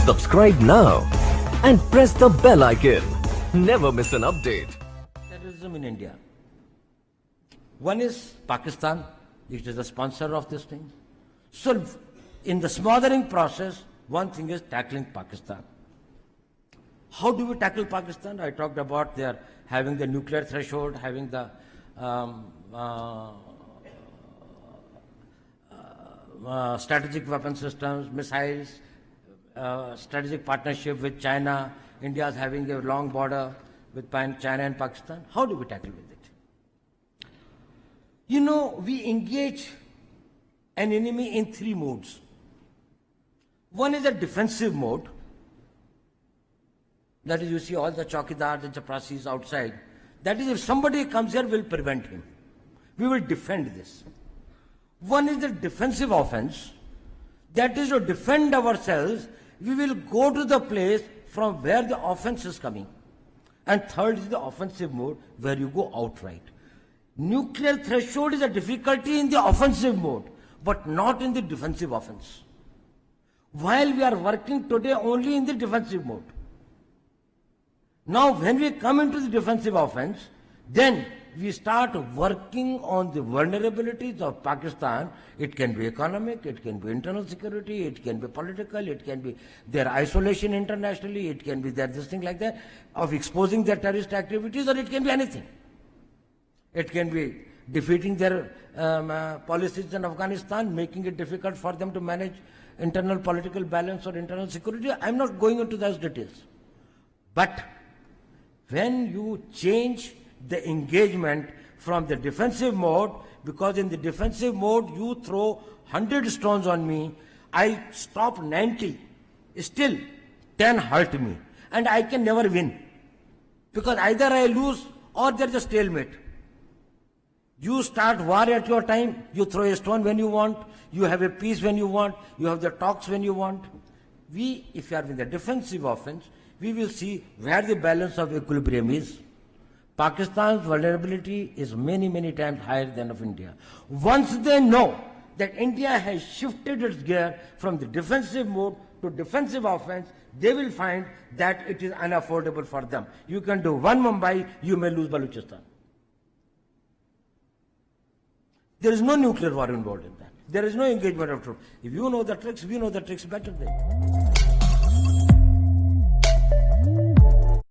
Subscribe now and press the bell icon. Never miss an update. Terrorism in India. One is Pakistan, which is the sponsor of this thing. So, in the smothering process, one thing is tackling Pakistan. How do we tackle Pakistan? I talked about their having the nuclear threshold, having the strategic weapon systems, missiles, strategic partnership with China. India is having a long border with China and Pakistan. How do we tackle with it? You know, we engage an enemy in three modes. One is a defensive mode. That is, you see all the chowkidars and chaprasis outside. That is, if somebody comes here, we'll prevent him. We will defend this. One is the defensive offense. That is to defend ourselves. We will go to the place from where the offense is coming. And third is the offensive mode, where you go outright. Nuclear threshold is a difficulty in the offensive mode, but not in the defensive offense. While we are working today only in the defensive mode. Now, when we come into the defensive offense, then we start working on the vulnerabilities of Pakistan. It can be economic, it can be internal security, it can be political, it can be their isolation internationally, it can be their this thing like that, of exposing their terrorist activities, or it can be anything. It can be defeating their policies in Afghanistan, making it difficult for them to manage internal political balance or internal security. I'm not going into those details. But when you change the engagement from the defensive mode, because in the defensive mode you throw 100 stones on me, I stop 90, still 10 hurt me, and I can never win, because either I lose or there's a stalemate. You start war at your time, you throw a stone when you want, you have a peace when you want, you have the talks when you want. We, if you are in the defensive offense, we will see where the balance of equilibrium is. Pakistan's vulnerability is many, many times higher than of India. Once they know that India has shifted its gear from the defensive mode to defensive offense, they will find that it is unaffordable for them. You can do one Mumbai, you may lose Balochistan. There is no nuclear war involved in that. There is no engagement of troops. If you know the tricks, we know the tricks better than you.